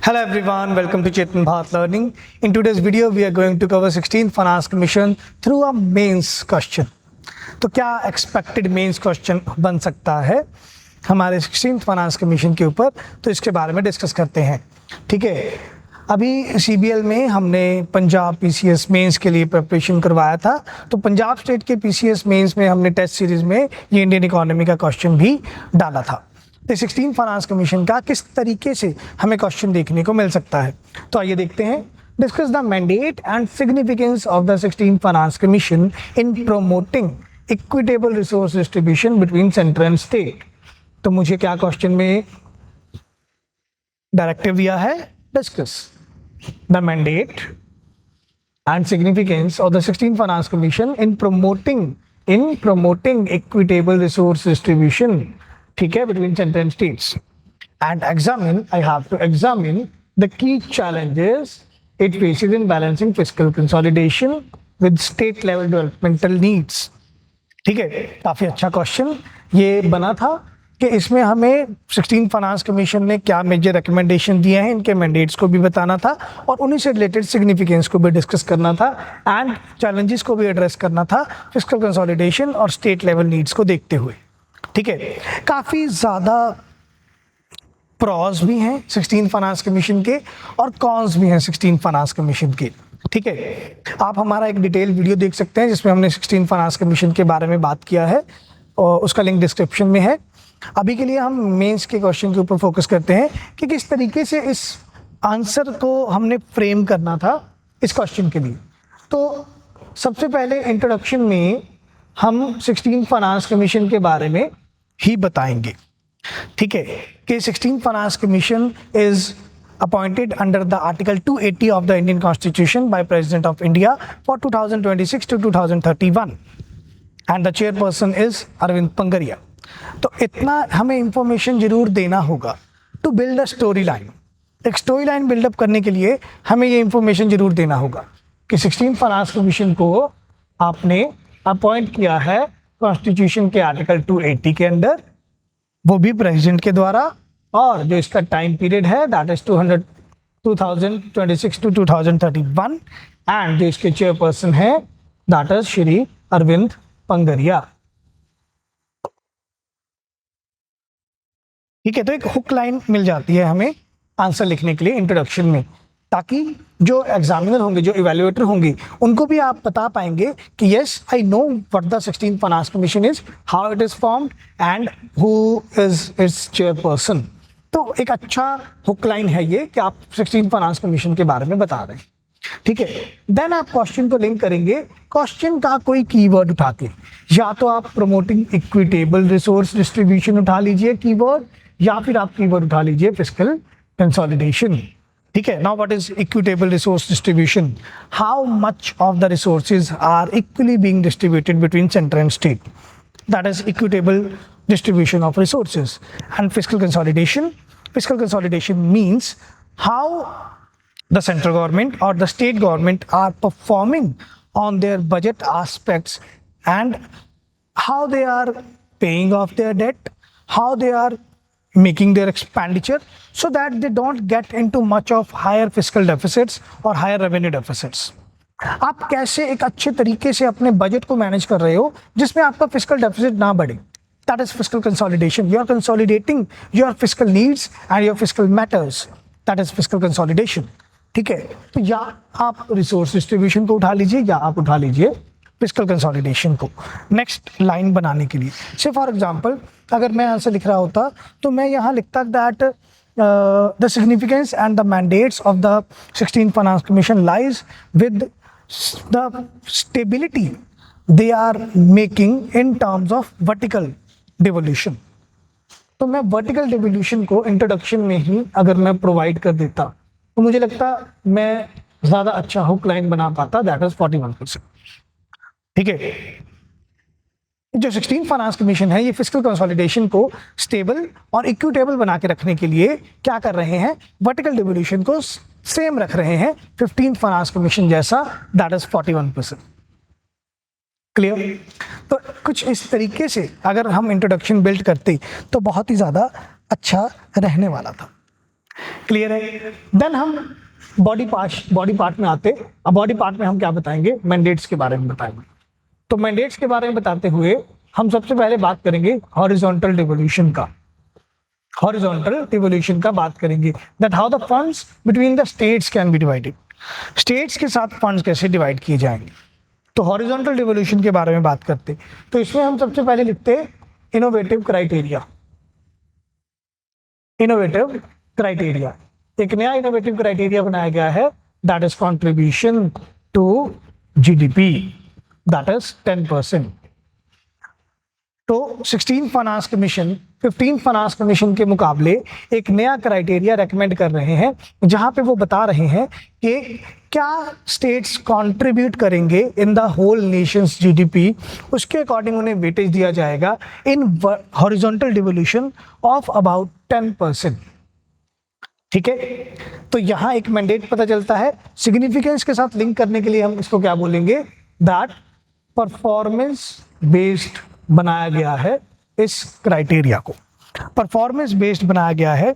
Hello everyone, welcome to Chetan Bharat Learning. In today's video, we are going to cover 16th Finance Commission through a mains question. तो क्या expected mains question बन सकता है हमारे 16th Finance Commission के ऊपर, तो इसके बारे में डिस्कस करते हैं. ठीक है, अभी CBL में हमने पंजाब PCS मेंस के लिए प्रिपरेशन करवाया था. तो पंजाब स्टेट के PCS मेंस में हमने टेस्ट सीरीज में ये इंडियन इकोनॉमी का क्वेश्चन भी डाला था. तो 16 फाइनेंस कमीशन का किस तरीके से हमें क्वेश्चन देखने को मिल सकता है, तो आइए देखते हैं. Discuss the mandate and significance of the 16 finance commission in promoting equitable resource distribution between centre and state. तो मुझे क्या क्वेश्चन में डायरेक्टिव दिया है? Discuss the mandate and significance of the 16 finance commission in promoting equitable resource distribution, ठीक है, between center and states, and I have to examine the key challenges it faces in balancing fiscal consolidation with state level developmental needs. ठीक है, काफी अच्छा question ये बना था कि इसमें हमें 16 फाइनेंस कमीशन ने क्या मेजर रिकमेंडेशन दिए हैं, इनके मैंडेट्स को भी बताना था और उन्हीं से रिलेटेड सिग्निफिकेंस को भी डिस्कस करना था एंड चैलेंजेस को भी एड्रेस करना था फिस्कल कंसोलिडेशन और स्टेट लेवल नीड्स को देखते हुए. ठीक है, काफ़ी ज़्यादा प्रॉज भी हैं 16 फाइनेंस कमीशन के और कॉन्स भी हैं 16 फाइनेंस कमीशन के. ठीक है, आप हमारा एक डिटेल वीडियो देख सकते हैं जिसमें हमने 16 फाइनेंस कमीशन के बारे में बात किया है और उसका लिंक डिस्क्रिप्शन में है. अभी के लिए हम मेंस के क्वेश्चन के ऊपर फोकस करते हैं कि किस तरीके से इस आंसर को हमने फ्रेम करना था इस क्वेश्चन के लिए. तो सबसे पहले इंट्रोडक्शन में हम 16 फाइनेंस कमीशन के बारे में ही बताएंगे. ठीक है, कि 16 finance commission is appointed under the article 280 of the Indian constitution by president of India for 2026 to 2031 and the chairperson is Arvind Panagariya. तो इतना हमें इंफॉर्मेशन जरूर देना होगा to build a story line. एक स्टोरी लाइन बिल्डअप करने के लिए हमें ये इंफॉर्मेशन जरूर देना होगा कि 16 फाइनेंस कमीशन को आपने अपॉइंट किया है कॉन्स्टिट्यूशन के आर्टिकल 280 के अंडर, वो भी प्रेसिडेंट के द्वारा, और जो इसका टाइम पीरियड है दैट इज 2026 टू 2031 एंड जो इसके चेयरपर्सन है दैट इज श्री अरविंद पंगरिया. ठीक है, तो एक हुक लाइन मिल जाती है हमें आंसर लिखने के लिए इंट्रोडक्शन में, ताकि जो एग्जामिनर होंगे, जो इवैल्यूएटर होंगे, उनको भी आप बता पाएंगे कि yes I know what the 16 finance commission is, how it is formed and who is it's chairperson. तो एक अच्छा हुक लाइन है ये कि आप 16 फाइनेंस कमीशन के बारे में बता रहे हैं. ठीक है, देन आप क्वेश्चन को लिंक करेंगे क्वेश्चन का कोई कीवर्ड उठा के, या तो आप प्रमोटिंग इक्विटेबल रिसोर्स डिस्ट्रीब्यूशन उठा लीजिए कीवर्ड, या फिर आप कीवर्ड उठा लीजिए फिस्कल कंसोलिडेशन. ठीक है, now what is equitable resource distribution? How much of the resources are equally being distributed between centre and state, that is equitable distribution of resources. And fiscal consolidation means how the central government or the state government are performing on their budget aspects and how they are paying off their debt, how they are making their expenditure so that they don't get into much of higher fiscal deficits or higher revenue deficits. आप कैसे एक अच्छे तरीके से अपने budget को manage कर रहे हो जिसमें आपका फिस्कल डेफिसिट ना बढ़े. That is fiscal consolidation. You are consolidating your fiscal needs and your fiscal matters. That is fiscal consolidation. ठीक है, तो या आप रिसोर्स डिस्ट्रीब्यूशन को उठा लीजिए या आप उठा लीजिए फिस्कल कंसोलिडेशन को नेक्स्ट लाइन बनाने के लिए. से फॉर एग्जांपल अगर मैं आंसर लिख रहा होता तो मैं यहाँ लिखता that the significance and the mandates of the 16 finance commission lies with the stability they are making in terms of vertical devolution. तो मैं वर्टिकल डिवोल्यूशन को इंट्रोडक्शन में ही अगर मैं प्रोवाइड कर देता तो मुझे लगता मैं ज़्यादा अच्छा हुक लाइन बना पाता, दैट इज 41%. ठीक है, जो 16 फाइनेंस कमीशन है ये फिस्कल कंसोलिडेशन को स्टेबल और इक्विटेबल बना के रखने के लिए क्या कर रहे हैं, वर्टिकल डिवोल्यूशन को सेम रख रहे हैं 15 फाइनेंस कमीशन जैसा, दैट इज 41%. क्लियर? तो कुछ इस तरीके से अगर हम इंट्रोडक्शन बिल्ड करते तो बहुत ही ज़्यादा अच्छा रहने वाला था. क्लियर है? देन हम बॉडी पार्ट में आते। अब बॉडी पार्ट में हम क्या बताएंगे? मैंडेट्स के बारे में बताएंगे। तो मैंडेट्स के बारे में बताते हुए हम सबसे पहले बात करेंगे हॉरिजॉन्टल डिवोल्यूशन का। हॉरिजॉन्टल डिवोल्यूशन का बात करेंगे, that how the funds between the states can be divided. States के साथ फंड्स कैसे डिवाइड किए जाएंगे। तो हॉरिजॉन्टल डिवोल्यूशन के बारे में बात करते, तो इसमें हम सबसे पहले लिखते हैं इनोवेटिव क्राइटेरिया। इनोवेटिव क्राइटेरिया, एक नया इनोवेटिव क्राइटेरिया बनाया गया है, that is contribution to GDP, that is 10%। तो 16 फाइनेंस कमीशन 15 फाइनेंस कमीशन के मुकाबले एक नया क्राइटेरिया रेकमेंड कर रहे हैं, जहां पे वो बता रहे हैं कि क्या स्टेट्स कंट्रीब्यूट करेंगे in the whole nation's GDP, उसके अकॉर्डिंग उन्हें वेटेज दिया जाएगा in horizontal devolution of about 10%। ठीक है, तो यहाँ एक मैंडेट पता चलता है। सिग्निफिकेंस के साथ लिंक करने के लिए हम इसको क्या बोलेंगे? दैट परफॉर्मेंस बेस्ड बनाया गया है इस क्राइटेरिया को, परफॉर्मेंस बेस्ड बनाया गया है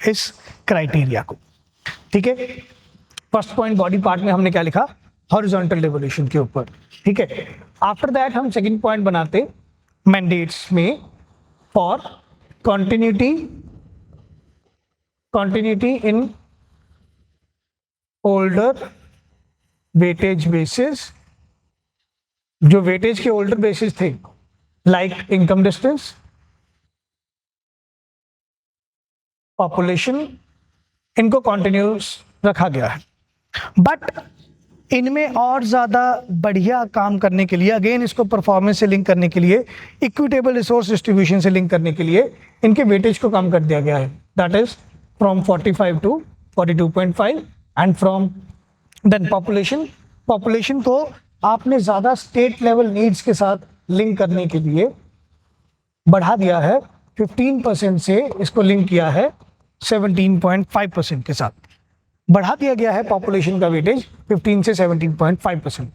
इस क्राइटेरिया को। ठीक है, फर्स्ट पॉइंट बॉडी पार्ट में हमने क्या लिखा? हॉरिजॉन्टल डिवोल्यूशन के ऊपर। ठीक है, आफ्टर दैट हम सेकंड पॉइंट बनाते मैंडेट्स में for continuity in older weightage basis। जो वेटेज के ओल्डर बेसिस थे, लाइक इनकम डिस्टेंस, पॉपुलेशन, इनको कॉन्टिन्यूस रखा गया है। बट इनमें और ज़्यादा बढ़िया काम करने के लिए, अगेन इसको परफॉर्मेंस से लिंक करने के लिए, इक्विटेबल रिसोर्स डिस्ट्रीब्यूशन से लिंक करने के लिए इनके वेटेज को कम कर दिया गया है, that is from 45 to 42.5। And from then population को आपने ज़्यादा स्टेट लेवल नीड्स के साथ लिंक करने के लिए बढ़ा दिया है, 15% से इसको लिंक किया है 17.5% के साथ, बढ़ा दिया गया है पॉपुलेशन का वेटेज 15 से 17.5%।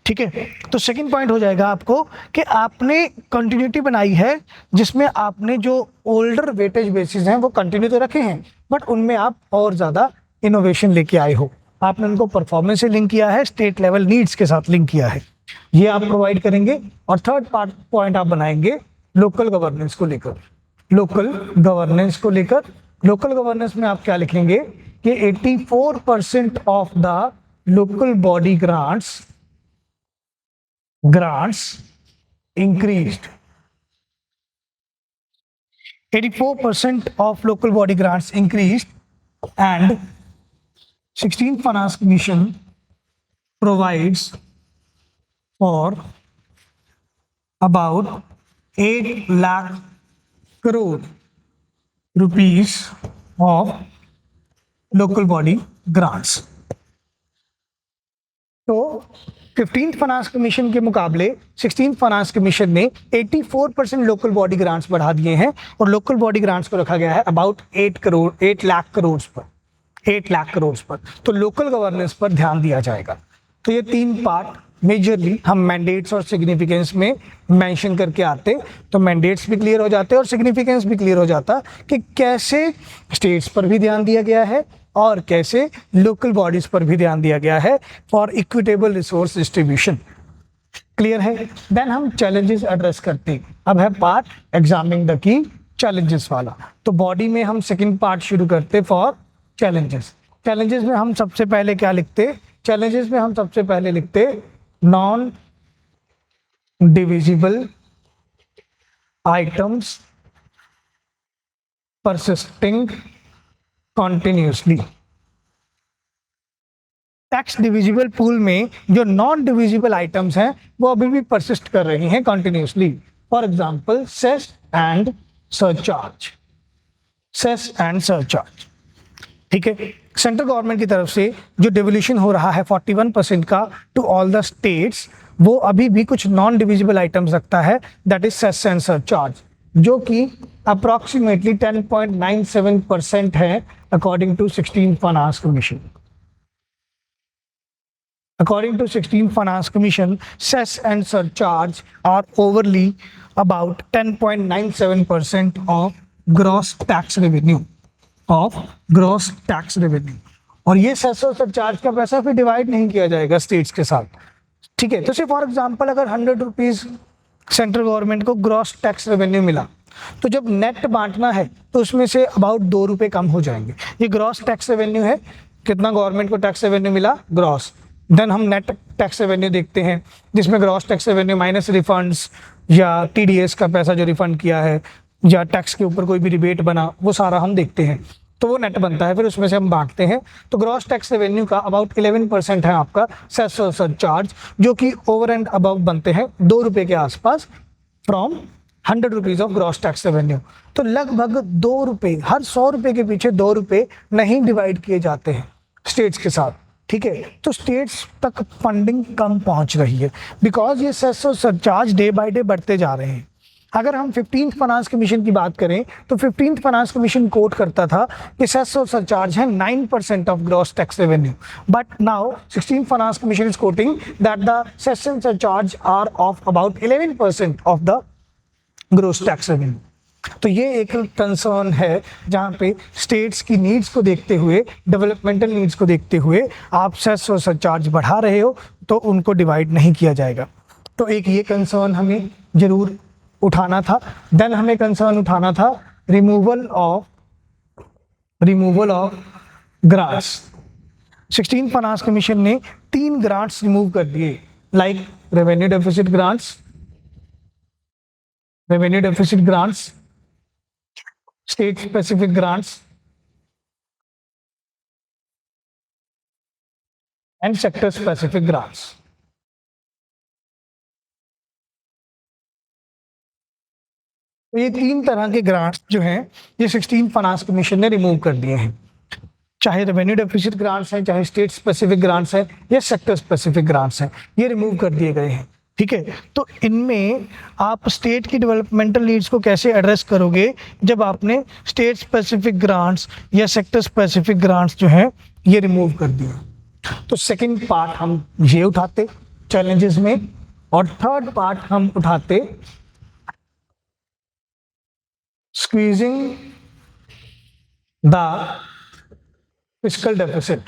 ठीक है, तो सेकंड पॉइंट हो जाएगा आपको कि आपने कंटिन्यूटी बनाई है, जिसमें आपने जो ओल्डर वेटेज बेसिस हैं वो कंटिन्यू तो रखे हैं, बट उनमें आप और ज़्यादा इनोवेशन लेके आए हो। आपने उनको परफॉर्मेंस से लिंक किया है, स्टेट लेवल नीड्स के साथ लिंक किया है, ये आप प्रोवाइड करेंगे। और थर्ड पॉइंट आप बनाएंगे लोकल गवर्नेंस को लेकर। लोकल गवर्नेंस में आप क्या लिखेंगे कि 84% of the local body grants increased। 84% of local body grants increased, and 16th Finance Commission provides for about 8 lakh crore rupees of local body grants। तो 15th फाइनेंस कमीशन के मुकाबले 16th फाइनेंस कमीशन ने 84% local body grants बढ़ा दिए हैं, और local body grants को रखा गया है अबाउट 8 लाख करोड़ पर। तो लोकल गवर्नेंस पर ध्यान दिया जाएगा। तो ये तीन पार्ट मेजरली हम मैंडेट्स और सिग्निफिकेंस में मेंशन करके आते, तो मैंडेट्स भी क्लियर हो जाते और सिग्निफिकेंस भी क्लियर हो जाता कि कैसे स्टेट्स पर भी ध्यान दिया गया है और कैसे लोकल बॉडीज पर भी ध्यान दिया गया है for equitable resource distribution. Clear है? देन हम चैलेंजेस एड्रेस करते हैं। अब है part examining the key challenges वाला। तो बॉडी में हम सेकंड पार्ट शुरू करते फॉर चैलेंजेस। चैलेंजेस में हम सबसे पहले क्या लिखते? चैलेंजेस में हम सबसे पहले लिखते non divisible items persisting continuously. Tax divisible pool में जो नॉन डिविजिबल आइटम्स हैं वो अभी भी परसिस्ट कर रही हैं continuously. For example cess and surcharge. ठीक है, सेंट्रल गवर्नमेंट की तरफ से जो डिवोल्यूशन हो रहा है 41% का टू ऑल द स्टेट्स, वो अभी भी कुछ नॉन डिविजिबल आइटम्स रखता है, that is cess and surcharge, जो कि अप्रॉक्सीमेटली 10.97% है according to 16th finance commission. According to 16th Finance Commission, cess and surcharge are overly about 10.97% of gross tax revenue। Of gross tax revenue, और ये cess और surcharge का पैसा फिर divide नहीं किया जाएगा स्टेट्स के साथ, ठीक है। तो सिर्फ फॉर एग्जांपल अगर 100 रुपीज सेंट्रल गवर्नमेंट को ग्रॉस टैक्स रेवेन्यू मिला, तो जब नेट बांटना है तो उसमें से अबाउट 2 रुपए कम हो जाएंगे। ये ग्रॉस टैक्स रेवेन्यू है, कितना गवर्नमेंट को टैक्स रेवेन्यू मिला ग्रॉस। देन हम नेट टैक्स रेवेन्यू देखते हैं, जिसमें gross tax revenue minus refunds या टीडीएस का पैसा जो रिफंड किया है, या टैक्स के ऊपर कोई भी रिबेट बना, वो सारा हम देखते हैं, तो वो नेट बनता है, फिर उसमें से हम बांटते हैं। तो ग्रॉस टैक्स रेवेन्यू का अबाउट 11% है आपका सेस और सरचार्ज, जो कि ओवर एंड अबव बनते हैं 2 रुपए के आसपास from 100 rupees of gross tax revenue. तो लगभग 2 रुपए, हर 100 रुपए के पीछे 2 रुपए नहीं डिवाइड किए जाते हैं स्टेट्स के साथ, ठीक है। तो स्टेट्स तक फंडिंग कम पहुंच रही है, बिकॉज ये सेस और सरचार्ज डे बाय डे बढ़ते जा रहे हैं। अगर हम 15th फाइनेंस कमीशन की बात करें, तो 15th फाइनेंस कमीशन कोट करता था कि सेस और सरचार्ज है 9% of gross tax revenue, but now 16th finance commission is quoting that the cess and surcharge are of about 11% of the gross tax revenue. तो ये एक कंसर्न है, जहाँ पे स्टेट्स की नीड्स को देखते हुए, डेवलपमेंटल नीड्स को देखते हुए आप सेस और सरचार्ज बढ़ा रहे हो, तो उनको डिवाइड नहीं किया जाएगा। तो एक ये कंसर्न हमें जरूर उठाना था। देन हमें कंसर्न उठाना था removal of grants. 16th finance commission ने 3 ग्रांट्स रिमूव कर दिए, like revenue deficit grants, state specific grants and sector specific grants. तो ये 3 तरह के ग्रांट्स जो हैं, ये 16th फाइनेंस कमीशन ने रिमूव कर दिए हैं, चाहे रेवेन्यू डेफिसिट ग्रांट्स हैं, चाहे स्टेट स्पेसिफिक ग्रांट्स हैं, या सेक्टर स्पेसिफिक ग्रांट्स हैं, ये रिमूव कर दिए गए हैं, ठीक है। तो इनमें आप स्टेट की डेवलपमेंटल नीड्स को कैसे एड्रेस करोगे, जब आपने स्टेट स्पेसिफिक ग्रांट्स या सेक्टर स्पेसिफिक ग्रांट्स जो हैं ये रिमूव कर दिए। तो सेकंड पार्ट हम ये उठाते चैलेंजेस में, और थर्ड पार्ट हम उठाते स्क्वीजिंग द फिस्कल डेफिसिट,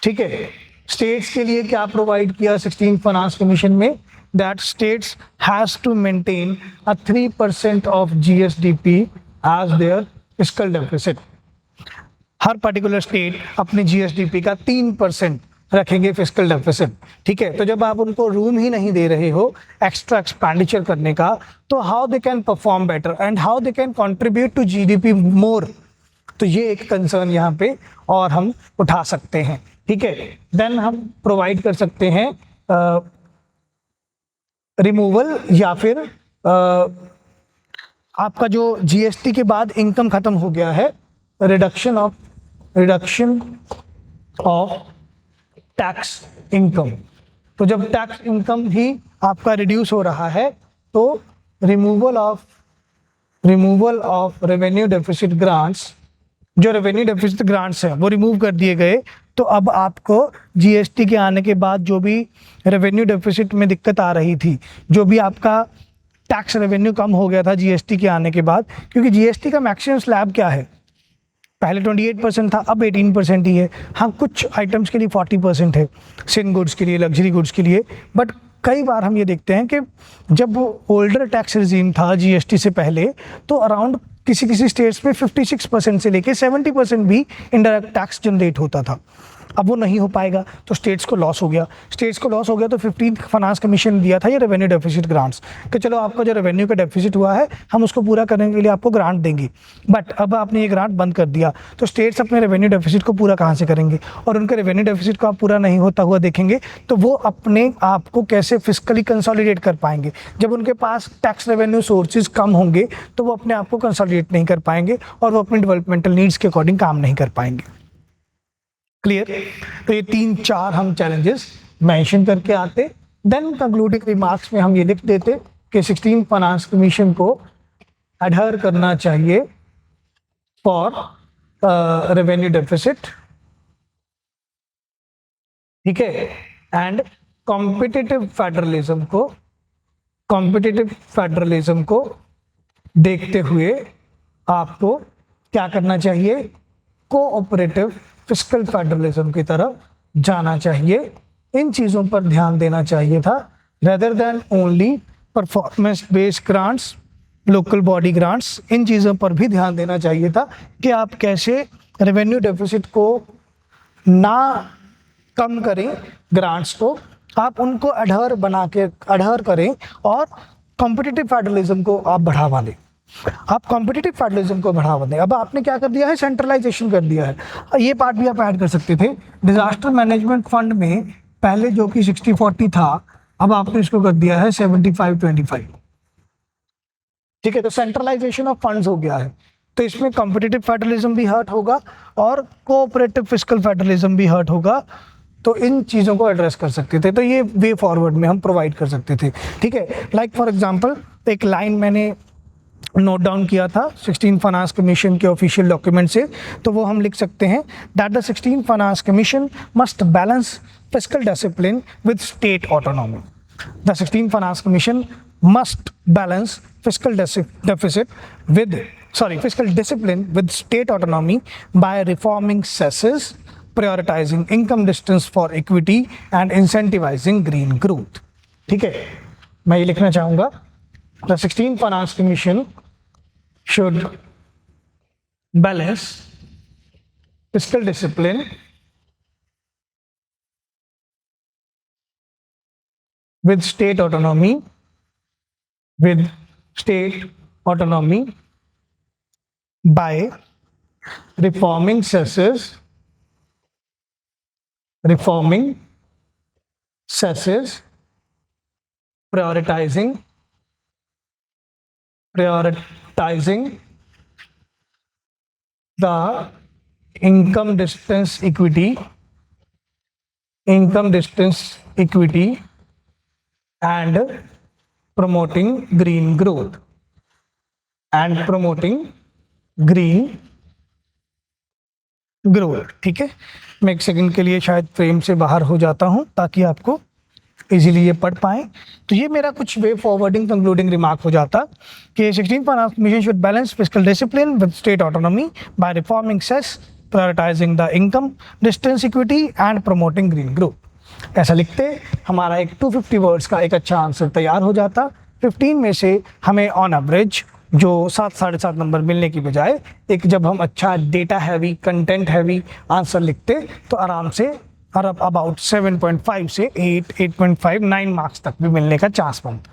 ठीक है। स्टेट्स के लिए क्या प्रोवाइड किया 16th फाइनेंस कमीशन में, that states has to maintain a 3% of GSDP as their fiscal deficit. हर पर्टिकुलर स्टेट अपने जीएसडीपी का 3% रखेंगे फिस्कल डेफिसिट, ठीक है। तो जब आप उनको रूम ही नहीं दे रहे हो एक्स्ट्रा एक्सपेंडिचर करने का, तो how they can perform better and how they can contribute to GDP more. तो ये एक कंसर्न यहाँ पे और हम उठा सकते हैं, ठीक है। देन हम प्रोवाइड कर सकते हैं रिमूवल, या फिर आपका जो जीएसटी के बाद इनकम खत्म हो गया है, रिडक्शन ऑफ टैक्स इनकम। तो जब टैक्स इनकम ही आपका रिड्यूस हो रहा है, तो removal of revenue deficit grants, जो रेवेन्यू डेफिसिट ग्रांट्स हैं वो रिमूव कर दिए गए। तो अब आपको जीएसटी के आने के बाद जो भी रेवेन्यू डेफिसिट में दिक्कत आ रही थी, जो भी आपका टैक्स रेवेन्यू कम हो गया था जीएसटी के आने के बाद, क्योंकि जीएसटी का मैक्सिमम स्लैब क्या है, पहले 28% था, अब 18% ही है। हाँ, कुछ आइटम्स के लिए 40% है, सिन गुड्स के लिए, लग्जरी गुड्स के लिए। बट कई बार हम ये देखते हैं कि जब ओल्डर टैक्स रिजीम था जीएसटी से पहले, तो अराउंड किसी स्टेट्स में 56% से लेके 70% भी इनडायरेक्ट टैक्स जनरेट होता था। अब वो नहीं हो पाएगा, तो स्टेट्स को लॉस हो गया। तो 15th फाइनेंस कमीशन दिया था ये रेवेन्यू डेफिसिट ग्रांट्स, कि चलो आपका जो रेवेन्यू का डेफिसिट हुआ है हम उसको पूरा करने के लिए आपको ग्रांट देंगे। बट अब आपने ये ग्रांट बंद कर दिया, तो स्टेट्स अपने रेवेन्यू डेफिसिट को पूरा कहाँ से करेंगे, और उनके रेवेन्यू डेफिसिट को आप पूरा नहीं होता हुआ देखेंगे, तो वो अपने आप को कैसे फिस्कली कंसोलिडेट कर पाएंगे। जब उनके पास टैक्स रेवेन्यू सोर्सेज कम होंगे, तो वो अपने आप को कंसोलिडेट नहीं कर पाएंगे, और वो अपने डेवलपमेंटल नीड्स के अकॉर्डिंग काम नहीं कर पाएंगे। क्लियर। तो ये 3-4 हम चैलेंजेस मेंशन करके आते। देन कंक्लूडिंग रिमार्क्स में हम ये लिख देते कि 16th फाइनेंस कमीशन को अडहर करना चाहिए फॉर रेवेन्यू डेफिसिट, ठीक है, एंड कॉम्पिटिटिव फेडरलिज्म को देखते हुए आपको क्या करना चाहिए, कोऑपरेटिव फिस्कल फेडरलिज्म की तरफ जाना चाहिए। इन चीज़ों पर ध्यान देना चाहिए था, rather than only performance based grants, local body grants. इन चीज़ों पर भी ध्यान देना चाहिए था कि आप कैसे रेवेन्यू डेफिसिट को ना कम करें, ग्रांट्स को आप उनको अडहर करें और कॉम्पिटिटिव फेडरलिज्म को आप बढ़ावा दें। आप कॉम्पिटिटिव फेडरलिज्म को बढ़ावा दें। अब आपने क्या कर दिया है, सेंट्रलाइजेशन कर दिया है। ये पार्ट भी आप ऐड कर सकते थे। डिजास्टर मैनेजमेंट फंड में पहले जो कि 60-40 था, अब आपने इसको कर दिया है 75-25। ठीक है, तो सेंट्रलाइजेशन ऑफ फंड्स हो गया है, तो इसमें कॉम्पिटिटिव फेडरलिज्म भी हर्ट होगा और कोऑपरेटिव फिस्कल फेडरलिज्म भी हर्ट होगा। तो इन चीज़ों को एड्रेस कर सकते थे, तो ये वे फॉरवर्ड में हम प्रोवाइड कर सकते थे। ठीक है, लाइक फॉर एग्जांपल एक लाइन मैंने नोट डाउन किया था 16 फाइनेंस कमीशन के ऑफिशियल डॉक्यूमेंट से, तो वो हम लिख सकते हैं that the 16 finance commission must balance fiscal discipline with state autonomy. The 16 finance commission must balance fiscal discipline with state autonomy by reforming cesses, prioritizing income distance for equity and incentivizing green growth। ठीक है, मैं ये लिखना चाहूँगा, the 16 Finance Commission should balance fiscal discipline with state autonomy by reforming cesses, prioritizing the income distance equity and promoting green growth ठीक है, मैं एक सेकंड के लिए शायद फ्रेम से बाहर हो जाता हूं ताकि आपको इजीली ये पढ़ पाएं। तो ये मेरा कुछ वे फॉरवर्डिंग कंक्लूडिंग रिमार्क हो जाता कि 16 finance commission should balance fiscal discipline with state autonomy by reforming cess, prioritising the income distance equity and promoting green growth. ऐसा लिखते हमारा एक 250 वर्ड्स का एक अच्छा आंसर तैयार हो जाता। 15 में से हमें ऑन एवरेज जो 7-7.5 नंबर मिलने की बजाय एक जब हम अच्छा data heavy, content heavy answer लिखते तो आराम से अबाउट 7.5 से 8, 8.5, 9 मार्क्स तक भी मिलने का चांस बनता।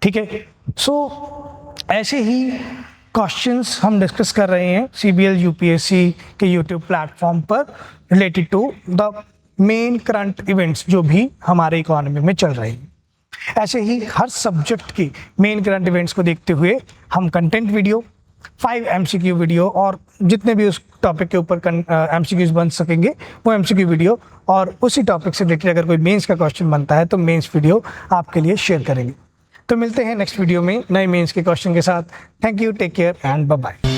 ठीक है, सो ऐसे ही क्वेश्चंस हम डिस्कस कर रहे हैं CBL UPSC के यूट्यूब प्लेटफॉर्म पर related to the main current events जो भी हमारे इकोनॉमी में चल रहे हैं। ऐसे ही हर सब्जेक्ट की मेन करंट इवेंट्स को देखते हुए हम कंटेंट वीडियो, 5 MCQ वीडियो और जितने भी उस टॉपिक के ऊपर MCQs बन सकेंगे वो MCQ वीडियो और उसी टॉपिक से रिलेटेड अगर कोई मेंस का क्वेश्चन बनता है तो मेंस वीडियो आपके लिए शेयर करेंगे। तो मिलते हैं नेक्स्ट वीडियो में नए मेंस के क्वेश्चन के साथ। Thank you, take care and bye bye.